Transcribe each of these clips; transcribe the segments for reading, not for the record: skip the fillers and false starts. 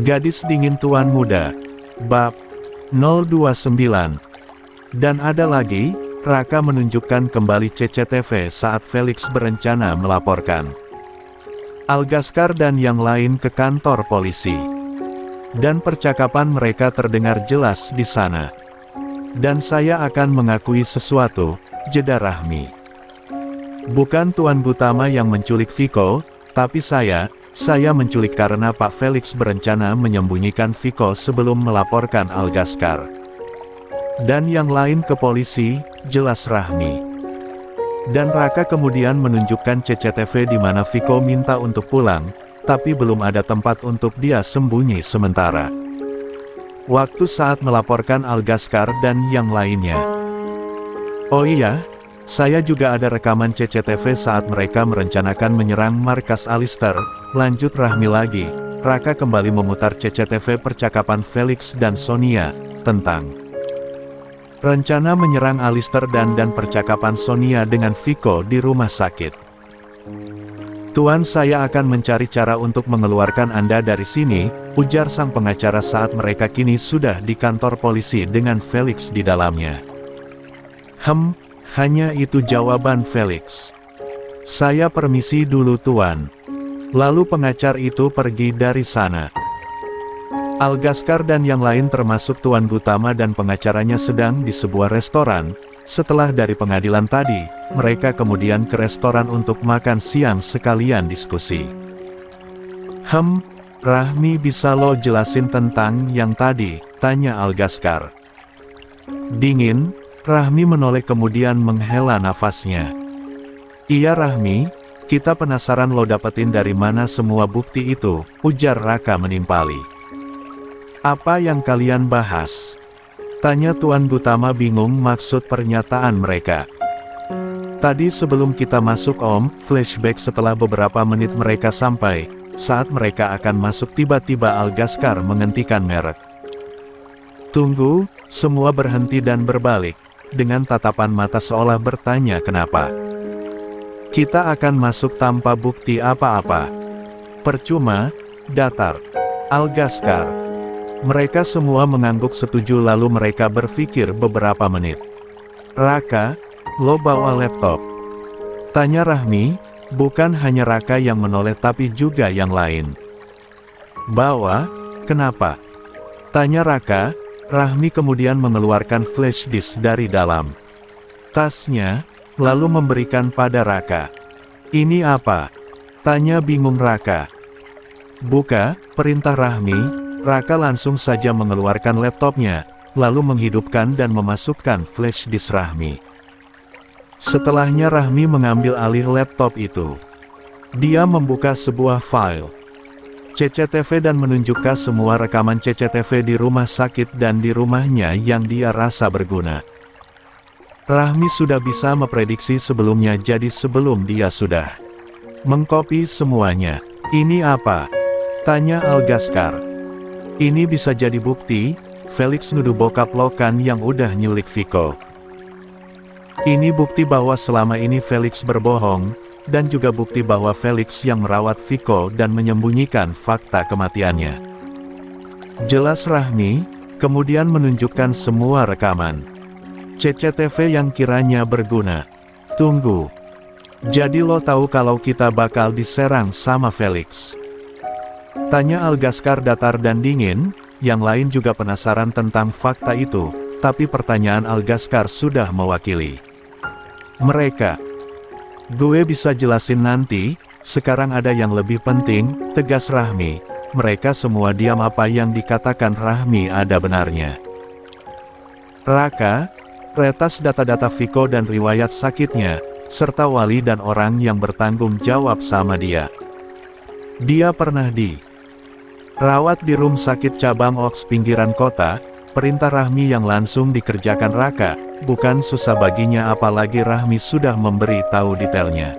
Gadis Dingin Tuan Muda. Bab 029. Dan ada lagi, Raka menunjukkan kembali CCTV saat Felix berencana melaporkan Algaskar dan yang lain ke kantor polisi. Dan percakapan mereka terdengar jelas di sana. Dan saya akan mengakui sesuatu, jeda Rahmi. Bukan Tuan Gutama yang menculik Viko, tapi saya menculik karena Pak Felix berencana menyembunyikan Viko sebelum melaporkan Algaskar. Dan yang lain ke polisi, jelas Rahmi. Dan Raka kemudian menunjukkan CCTV di mana Viko minta untuk pulang, tapi belum ada tempat untuk dia sembunyi sementara. Waktu saat melaporkan Algaskar dan yang lainnya. Oh iya, saya juga ada rekaman CCTV saat mereka merencanakan menyerang markas Alistair, lanjut Rahmi lagi. Raka kembali memutar CCTV percakapan Felix dan Sonia, tentang rencana menyerang Alistair dan percakapan Sonia dengan Viko di rumah sakit. Tuan, saya akan mencari cara untuk mengeluarkan Anda dari sini, ujar sang pengacara saat mereka kini sudah di kantor polisi dengan Felix di dalamnya. Hanya itu jawaban Felix. Saya permisi dulu Tuan. Lalu pengacar itu pergi dari sana. Algaskar dan yang lain termasuk Tuan Gutama dan pengacaranya sedang di sebuah restoran. Setelah dari pengadilan tadi, mereka kemudian ke restoran untuk makan siang sekalian diskusi. Rahmi, bisa lo jelasin tentang yang tadi? Tanya Algaskar. Dingin, Rahmi menoleh kemudian menghela nafasnya. Iya Rahmi, kita penasaran lo dapetin dari mana semua bukti itu, ujar Raka menimpali. Apa yang kalian bahas? Tanya Tuan Gutama bingung maksud pernyataan mereka. Tadi sebelum kita masuk Om, flashback setelah beberapa menit mereka sampai, saat mereka akan masuk tiba-tiba Algaskar menghentikan merek. Tunggu, semua berhenti dan berbalik, dengan tatapan mata seolah bertanya kenapa. Kita akan masuk tanpa bukti apa-apa. Percuma, datar. Algaskar. Mereka semua mengangguk setuju lalu mereka berpikir beberapa menit. Raka, lo bawa laptop? Tanya Rahmi, bukan hanya Raka yang menoleh tapi juga yang lain. Bawa? Kenapa? Tanya Raka. Rahmi kemudian mengeluarkan flash disk dari dalam tasnya, lalu memberikan pada Raka. Ini apa? Tanya bingung Raka. Buka, perintah Rahmi. Raka langsung saja mengeluarkan laptopnya, lalu menghidupkan dan memasukkan flash disk Rahmi. Setelahnya Rahmi mengambil alih laptop itu. Dia membuka sebuah file CCTV dan menunjukkan semua rekaman CCTV di rumah sakit dan di rumahnya yang dia rasa berguna. Rahmi sudah bisa memprediksi sebelumnya, jadi sebelum dia sudah mengcopy semuanya. Ini apa? Tanya Algaskar. Ini bisa jadi bukti, Felix nuduh bokap lo kan yang udah nyulik Viko. Ini bukti bahwa selama ini Felix berbohong, dan juga bukti bahwa Felix yang merawat Viko dan menyembunyikan fakta kematiannya. Jelas Rahmi, kemudian menunjukkan semua rekaman CCTV yang kiranya berguna. Tunggu. Jadi lo tahu kalau kita bakal diserang sama Felix? Tanya Algaskar datar dan dingin, yang lain juga penasaran tentang fakta itu, tapi pertanyaan Algaskar sudah mewakili mereka. Gue bisa jelasin nanti, sekarang ada yang lebih penting, tegas Rahmi. Mereka semua diam, apa yang dikatakan Rahmi ada benarnya. Raka, retas data-data Viko dan riwayat sakitnya, serta wali dan orang yang bertanggung jawab sama dia. Dia pernah rawat di rumah sakit cabang Oks pinggiran kota. Perintah Rahmi yang langsung dikerjakan Raka, bukan susah baginya apalagi Rahmi sudah memberi tahu detailnya.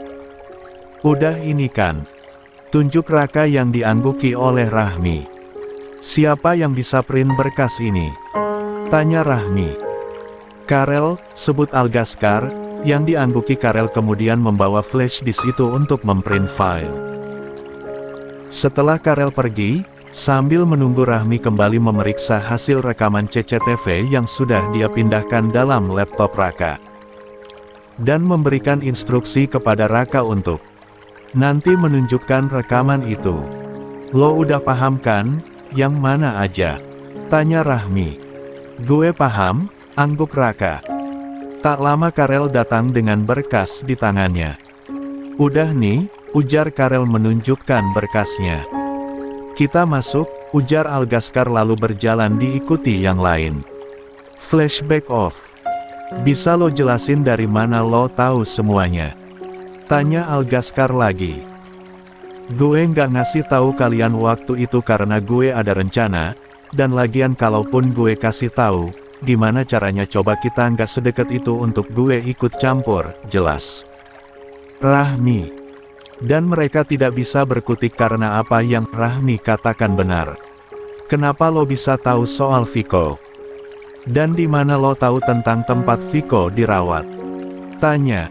Udah ini kan? Tunjuk Raka yang diangguki oleh Rahmi. Siapa yang bisa print berkas ini? Tanya Rahmi. Karel, sebut Algaskar, yang diangguki Karel kemudian membawa flash disk itu untuk memprint file. Setelah Karel pergi, Sambil menunggu Rahmi kembali memeriksa hasil rekaman CCTV yang sudah dia pindahkan dalam laptop Raka. Dan memberikan instruksi kepada Raka untuk nanti menunjukkan rekaman itu. Lo udah paham kan, yang mana aja? Tanya Rahmi. Gue paham, angguk Raka. Tak lama Karel datang dengan berkas di tangannya. Udah nih, ujar Karel menunjukkan berkasnya. Kita masuk, ujar Algaskar lalu berjalan diikuti yang lain. Flashback off. Bisa lo jelasin dari mana lo tahu semuanya? Tanya Algaskar lagi. Gue nggak ngasih tahu kalian waktu itu karena gue ada rencana, dan lagian kalaupun gue kasih tahu, gimana caranya coba kita nggak sedekat itu untuk gue ikut campur, jelas. Rahmi. Dan mereka tidak bisa berkutik karena apa yang Rahmi katakan benar. Kenapa lo bisa tahu soal Viko? Dan di mana lo tahu tentang tempat Viko dirawat? Tanya.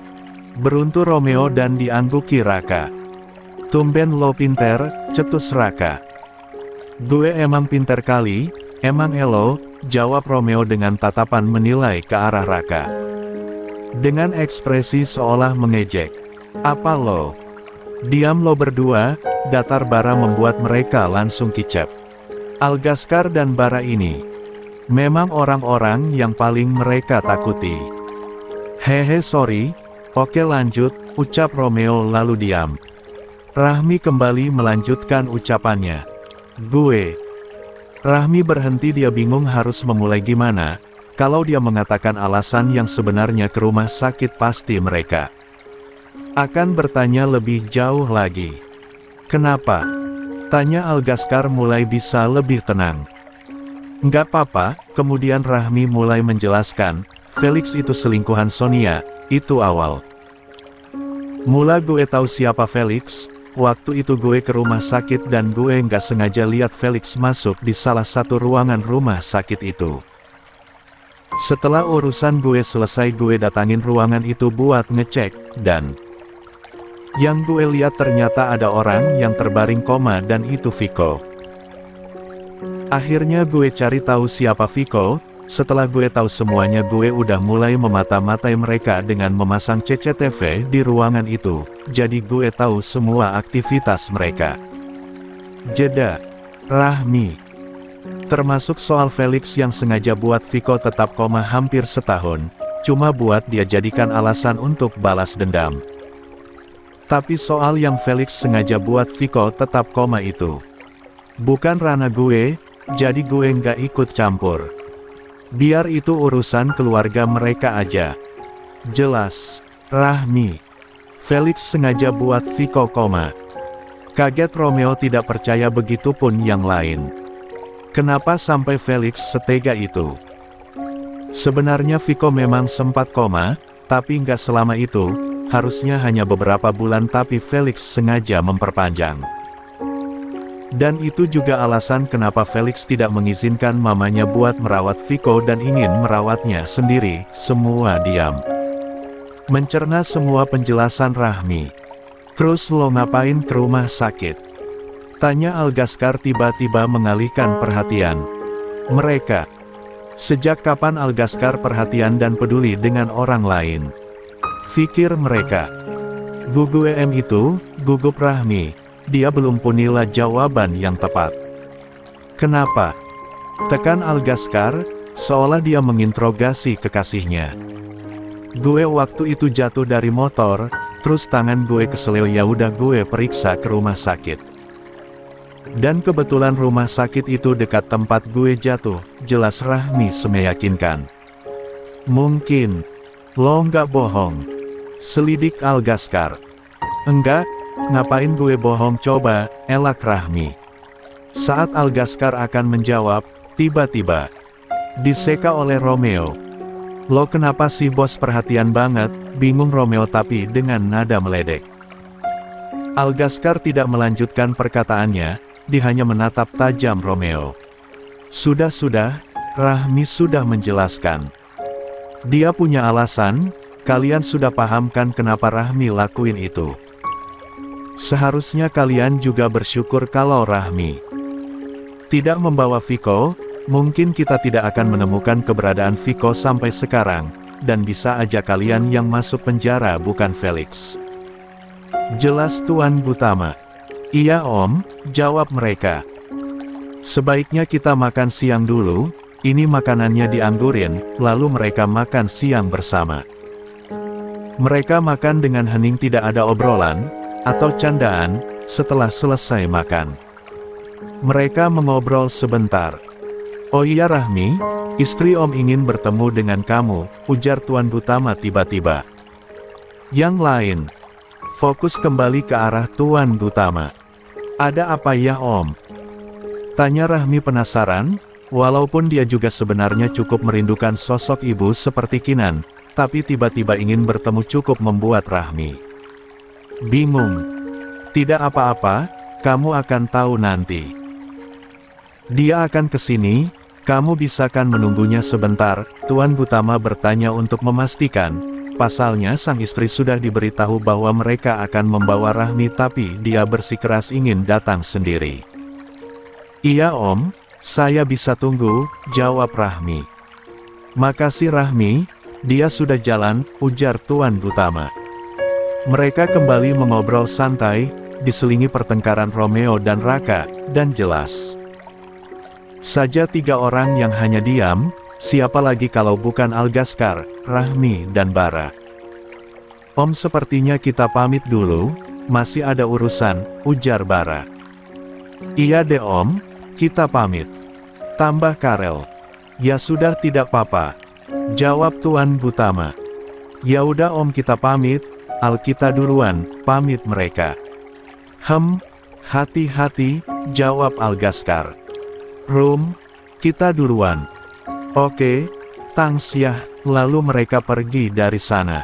Beruntu Romeo dan diangguki Raka. Tumben lo pinter, cetus Raka. Gue emang pinter kali, emang elo, jawab Romeo dengan tatapan menilai ke arah Raka. Dengan ekspresi seolah mengejek. Apa lo? Diam lo berdua, datar Bara membuat mereka langsung kicap. Algaskar dan Bara ini memang orang-orang yang paling mereka takuti. Hehe sorry, oke lanjut, ucap Romeo lalu diam. Rahmi kembali melanjutkan ucapannya. Gue. Rahmi berhenti, dia bingung harus memulai gimana. Kalau dia mengatakan alasan yang sebenarnya ke rumah sakit pasti mereka akan bertanya lebih jauh lagi. Kenapa? Tanya Algaskar mulai bisa lebih tenang. Nggak apa-apa, kemudian Rahmi mulai menjelaskan, Felix itu selingkuhan Sonia, itu awal mula gue tahu siapa Felix. Waktu itu gue ke rumah sakit dan gue nggak sengaja lihat Felix masuk di salah satu ruangan rumah sakit itu. Setelah urusan gue selesai gue datangin ruangan itu buat ngecek, dan yang gue lihat ternyata ada orang yang terbaring koma dan itu Viko. Akhirnya gue cari tahu siapa Viko. Setelah gue tahu semuanya gue udah mulai memata-matai mereka dengan memasang CCTV di ruangan itu. Jadi gue tahu semua aktivitas mereka. Jeda. Rahmi. Termasuk soal Felix yang sengaja buat Viko tetap koma hampir setahun. Cuma buat dia jadikan alasan untuk balas dendam. Tapi soal yang Felix sengaja buat Viko tetap koma itu bukan ranah gue, jadi gue nggak ikut campur. Biar itu urusan keluarga mereka aja. Jelas, Rahmi. Felix sengaja buat Viko koma. Kaget Romeo tidak percaya, begitupun yang lain. Kenapa sampai Felix setega itu? Sebenarnya Viko memang sempat koma, tapi nggak selama itu. Harusnya hanya beberapa bulan, tapi Felix sengaja memperpanjang. Dan itu juga alasan kenapa Felix tidak mengizinkan mamanya buat merawat Viko dan ingin merawatnya sendiri. Semua diam, mencerna semua penjelasan Rahmi. Terus lo ngapain ke rumah sakit? Tanya Algaskar tiba-tiba mengalihkan perhatian mereka. Sejak kapan Algaskar perhatian dan peduli dengan orang lain? Pikir mereka. Gugu itu, gugup Rahmi. Dia belum punilah jawaban yang tepat. Kenapa? Tekan Algaskar, seolah dia menginterogasi kekasihnya. Gue waktu itu jatuh dari motor, terus tangan gue keseleo, ya udah gue periksa ke rumah sakit. Dan kebetulan rumah sakit itu dekat tempat gue jatuh, jelas Rahmi meyakinkan. Mungkin, lo nggak bohong. Selidik Algaskar. Enggak, ngapain gue bohong coba, elak Rahmi. Saat Algaskar akan menjawab, tiba-tiba diseka oleh Romeo. Lo kenapa sih bos, perhatian banget, bingung Romeo tapi dengan nada meledek. Algaskar tidak melanjutkan perkataannya, dia hanya menatap tajam Romeo. Sudah, Rahmi sudah menjelaskan. Dia punya alasan, kalian sudah paham kan kenapa Rahmi lakuin itu. Seharusnya kalian juga bersyukur kalau Rahmi Tidak membawa Viko, mungkin kita tidak akan menemukan keberadaan Viko sampai sekarang, dan bisa aja kalian yang masuk penjara bukan Felix. Jelas Tuan Gutama. Iya Om, jawab mereka. Sebaiknya kita makan siang dulu, ini makanannya dianggurin, lalu mereka makan siang bersama. Mereka makan dengan hening, tidak ada obrolan, atau candaan, setelah selesai makan. Mereka mengobrol sebentar. Oh iya Rahmi, istri Om ingin bertemu dengan kamu, ujar Tuan Gutama tiba-tiba. Yang lain, fokus kembali ke arah Tuan Gutama. Ada apa ya Om? Tanya Rahmi penasaran, walaupun dia juga sebenarnya cukup merindukan sosok ibu seperti Kinan, tapi tiba-tiba ingin bertemu cukup membuat Rahmi bingung. Tidak apa-apa, kamu akan tahu nanti. Dia akan kesini, kamu bisakan menunggunya sebentar, Tuan Gutama bertanya untuk memastikan. Pasalnya sang istri sudah diberitahu bahwa mereka akan membawa Rahmi, tapi dia bersikeras ingin datang sendiri. Iya Om, saya bisa tunggu, jawab Rahmi. Makasih Rahmi, dia sudah jalan, ujar Tuan Gutama. Mereka kembali mengobrol santai, diselingi pertengkaran Romeo dan Raka, dan jelas saja 3 orang yang hanya diam, siapa lagi kalau bukan Algaskar, Rahmi dan Bara. Om sepertinya kita pamit dulu, masih ada urusan, ujar Bara. Iya deh Om, kita pamit. Tambah Karel. Ya sudah tidak apa-apa, jawab Tuan Gutama. Ya udah Om kita pamit, Al kita duluan, pamit mereka. Hati-hati, jawab Algaskar. Rum, kita duluan. Oke, Tangsyah, lalu mereka pergi dari sana.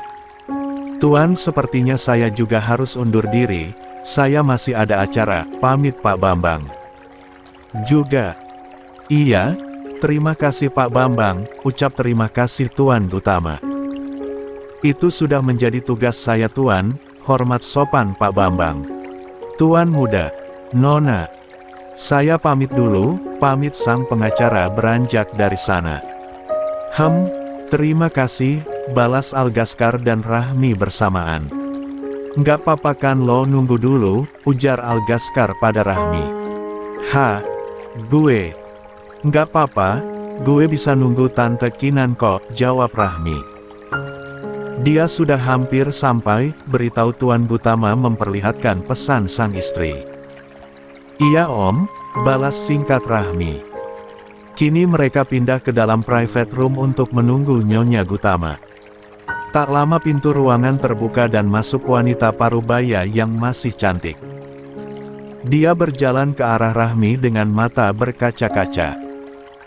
Tuan sepertinya saya juga harus undur diri, saya masih ada acara, pamit Pak Bambang. Juga. Iya, terima kasih Pak Bambang, ucap terima kasih Tuan Gutama. Itu sudah menjadi tugas saya Tuan, hormat sopan Pak Bambang. Tuan muda, Nona. Saya pamit dulu, pamit sang pengacara beranjak dari sana. Terima kasih, balas Algaskar dan Rahmi bersamaan. Nggak apa-apa kan lo nunggu dulu, ujar Algaskar pada Rahmi. Gue. Nggak apa-apa, gue bisa nunggu Tante Kinan kok, jawab Rahmi. Dia sudah hampir sampai, beritahu Tuan Gutama memperlihatkan pesan sang istri. Iya Om, balas singkat Rahmi. Kini mereka pindah ke dalam private room untuk menunggu Nyonya Gutama. Tak lama pintu ruangan terbuka dan masuk wanita parubaya yang masih cantik. Dia berjalan ke arah Rahmi dengan mata berkaca-kaca.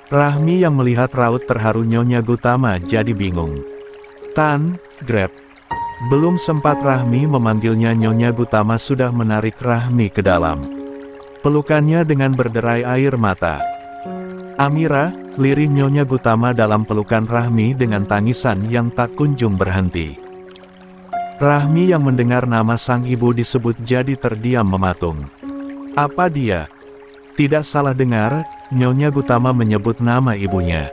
Rahmi yang melihat raut terharu Nyonya Gutama jadi bingung. Grab. Belum sempat Rahmi memanggilnya Nyonya Gutama sudah menarik Rahmi ke dalam pelukannya dengan berderai air mata. Amira, lirih Nyonya Gutama dalam pelukan Rahmi dengan tangisan yang tak kunjung berhenti. Rahmi yang mendengar nama sang ibu disebut jadi terdiam mematung. Apa dia? Tidak salah dengar, Nyonya Gutama menyebut nama ibunya.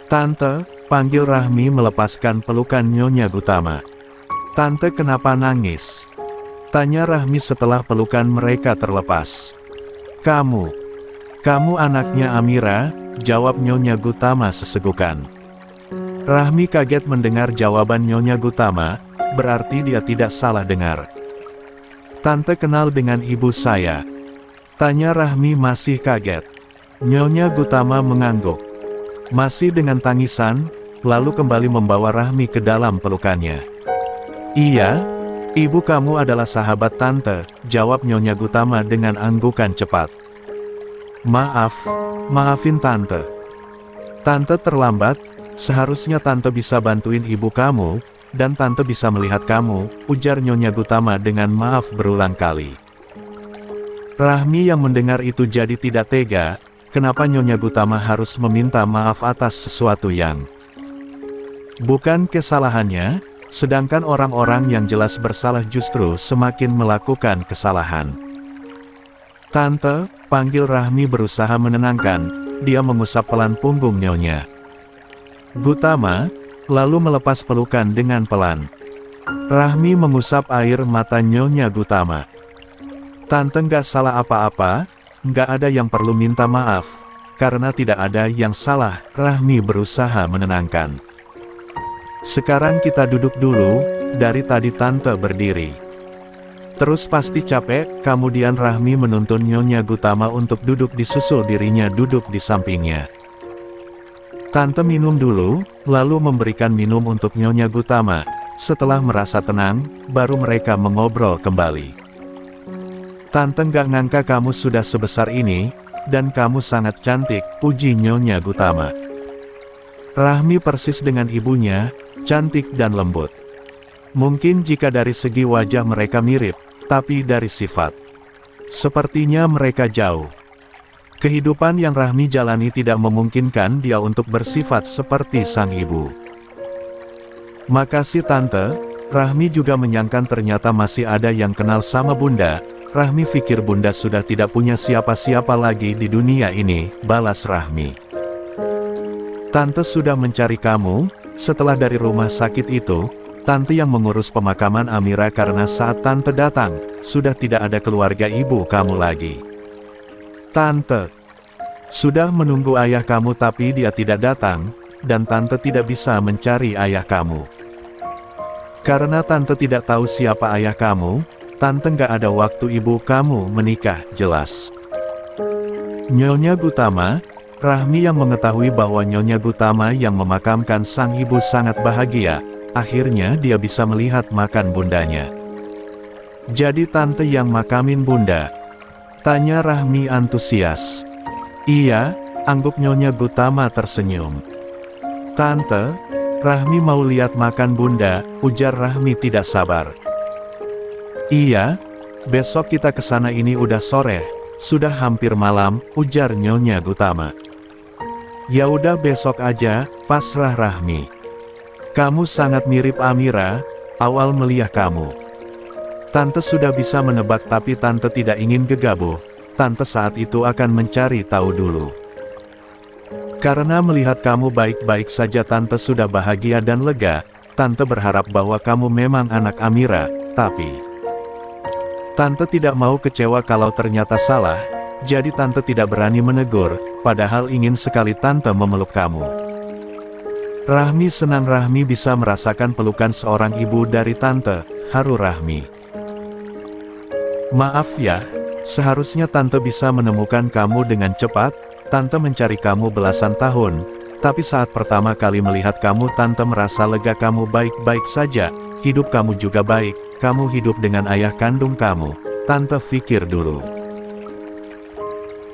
Tante, panggil Rahmi melepaskan pelukan Nyonya Gutama. Tante kenapa nangis? Tanya Rahmi setelah pelukan mereka terlepas. Kamu anaknya Amira, jawab Nyonya Gutama sesegukan. Rahmi kaget mendengar jawaban Nyonya Gutama, berarti dia tidak salah dengar. Tante kenal dengan ibu saya. Tanya Rahmi masih kaget. Nyonya Gutama mengangguk. Masih dengan tangisan, lalu kembali membawa Rahmi ke dalam pelukannya. Iya, ibu kamu adalah sahabat Tante, jawab Nyonya Gutama dengan anggukan cepat. Maafin Tante. Tante terlambat, seharusnya Tante bisa bantuin ibu kamu, dan Tante bisa melihat kamu, ujar Nyonya Gutama dengan maaf berulang kali. Rahmi yang mendengar itu jadi tidak tega, kenapa Nyonya Gutama harus meminta maaf atas sesuatu yang bukan kesalahannya, sedangkan orang-orang yang jelas bersalah justru semakin melakukan kesalahan. Tante, panggil Rahmi berusaha menenangkan, dia mengusap pelan punggung Nyonya Gutama, lalu melepas pelukan dengan pelan. Rahmi mengusap air mata Nyonya Gutama. Tante nggak salah apa-apa, nggak ada yang perlu minta maaf, karena tidak ada yang salah, Rahmi berusaha menenangkan. Sekarang kita duduk dulu, dari tadi Tante berdiri. Terus pasti capek, kemudian Rahmi menuntun Nyonya Gutama untuk duduk disusul dirinya duduk di sampingnya. Tante minum dulu, lalu memberikan minum untuk Nyonya Gutama. Setelah merasa tenang, baru mereka mengobrol kembali. Tante nggak ngangka kamu sudah sebesar ini, dan kamu sangat cantik, puji Nyonya Gutama. Rahmi persis dengan ibunya, cantik dan lembut. Mungkin jika dari segi wajah mereka mirip, tapi dari sifat, sepertinya mereka jauh. Kehidupan yang Rahmi jalani tidak memungkinkan dia untuk bersifat seperti sang ibu. Makasih Tante, Rahmi juga menyangka ternyata masih ada yang kenal sama Bunda. Rahmi pikir Bunda sudah tidak punya siapa-siapa lagi di dunia ini, balas Rahmi. Tante sudah mencari kamu, setelah dari rumah sakit itu, Tante yang mengurus pemakaman Amira karena saat Tante datang, sudah tidak ada keluarga ibu kamu lagi. Tante sudah menunggu ayah kamu tapi dia tidak datang, dan Tante tidak bisa mencari ayah kamu. Karena Tante tidak tahu siapa ayah kamu, Tante nggak ada waktu ibu kamu menikah, jelas. Nyonya Gutama, Rahmi yang mengetahui bahwa Nyonya Gutama yang memakamkan sang ibu sangat bahagia, akhirnya dia bisa melihat makan bundanya. Jadi Tante yang makamin Bunda? Tanya Rahmi antusias. Iya, angguk Nyonya Gutama tersenyum. Tante, Rahmi mau lihat makan Bunda, ujar Rahmi tidak sabar. Iya, besok kita ke sana, ini udah sore, sudah hampir malam, ujar Nyonya Gutama. Ya udah besok aja, pasrah Rahmi. Kamu sangat mirip Amira, awal melihat kamu. Tante sudah bisa menebak tapi Tante tidak ingin gegabah, Tante saat itu akan mencari tahu dulu. Karena melihat kamu baik-baik saja Tante sudah bahagia dan lega, Tante berharap bahwa kamu memang anak Amira, tapi Tante tidak mau kecewa kalau ternyata salah, jadi Tante tidak berani menegur, padahal ingin sekali Tante memeluk kamu. Rahmi senang Rahmi bisa merasakan pelukan seorang ibu dari Tante, haru Rahmi. Maaf ya, seharusnya Tante bisa menemukan kamu dengan cepat, Tante mencari kamu belasan tahun, tapi saat pertama kali melihat kamu Tante merasa lega, kamu baik-baik saja, hidup kamu juga baik, kamu hidup dengan ayah kandung kamu, Tante pikir dulu.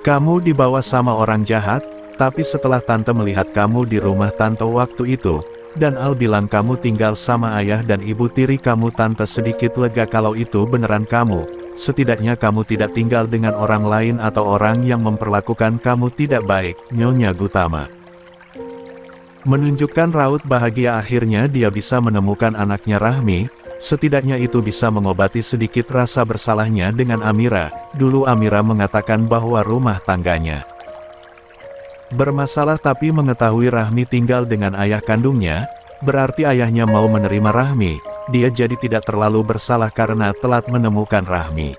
Kamu dibawa sama orang jahat, tapi setelah Tante melihat kamu di rumah Tante waktu itu, dan Al bilang kamu tinggal sama ayah dan ibu tiri kamu, Tante sedikit lega kalau itu beneran kamu. Setidaknya kamu tidak tinggal dengan orang lain atau orang yang memperlakukan kamu tidak baik, Nyonya Gutama. Menunjukkan raut bahagia akhirnya dia bisa menemukan anaknya Rahmi, setidaknya itu bisa mengobati sedikit rasa bersalahnya dengan Amira. Dulu Amira mengatakan bahwa rumah tangganya bermasalah tapi mengetahui Rahmi tinggal dengan ayah kandungnya, berarti ayahnya mau menerima Rahmi. Dia jadi tidak terlalu bersalah karena telat menemukan Rahmi.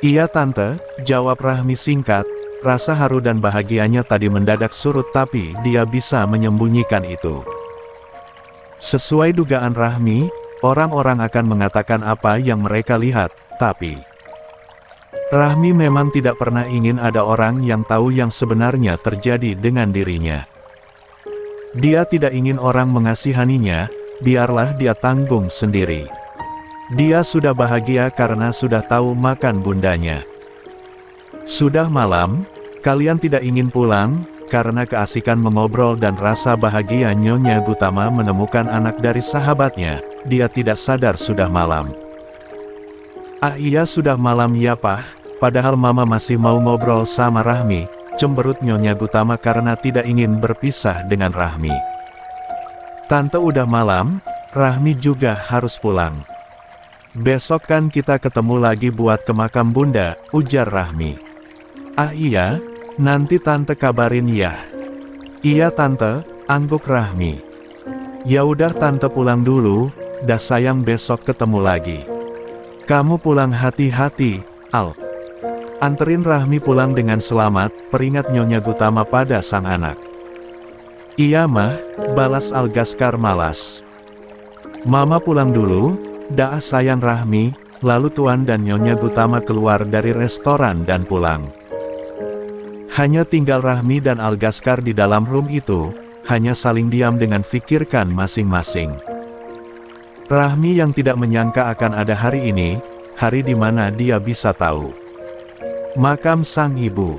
Iya Tante, jawab Rahmi singkat, rasa haru dan bahagianya tadi mendadak surut tapi dia bisa menyembunyikan itu. Sesuai dugaan Rahmi, orang-orang akan mengatakan apa yang mereka lihat, tapi Rahmi memang tidak pernah ingin ada orang yang tahu yang sebenarnya terjadi dengan dirinya. Dia tidak ingin orang mengasihaninya, biarlah dia tanggung sendiri. Dia sudah bahagia karena sudah tahu makan bundanya. Sudah malam, kalian tidak ingin pulang, karena keasikan mengobrol dan rasa bahagia Nyonya Gutama menemukan anak dari sahabatnya, dia tidak sadar sudah malam. Ah iya sudah malam ya Pak, padahal Mama masih mau ngobrol sama Rahmi, cemberut Nyonya Gutama karena tidak ingin berpisah dengan Rahmi. Tante udah malam, Rahmi juga harus pulang. Besok kan kita ketemu lagi buat ke makam Bunda, ujar Rahmi. Ah iya, nanti tante kabarin ya. Iya tante, angguk Rahmi. Ya udah tante pulang dulu, dah sayang besok ketemu lagi. Kamu pulang hati-hati, Al. Anterin Rahmi pulang dengan selamat, peringat Nyonya Gutama pada sang anak. Iya mah, balas Algaskar malas. Mama pulang dulu, dah sayang Rahmi, lalu Tuan dan Nyonya Gutama keluar dari restoran dan pulang. Hanya tinggal Rahmi dan Algaskar di dalam room itu, hanya saling diam dengan fikirkan masing-masing. Rahmi yang tidak menyangka akan ada hari ini, hari di mana dia bisa tahu makam sang ibu.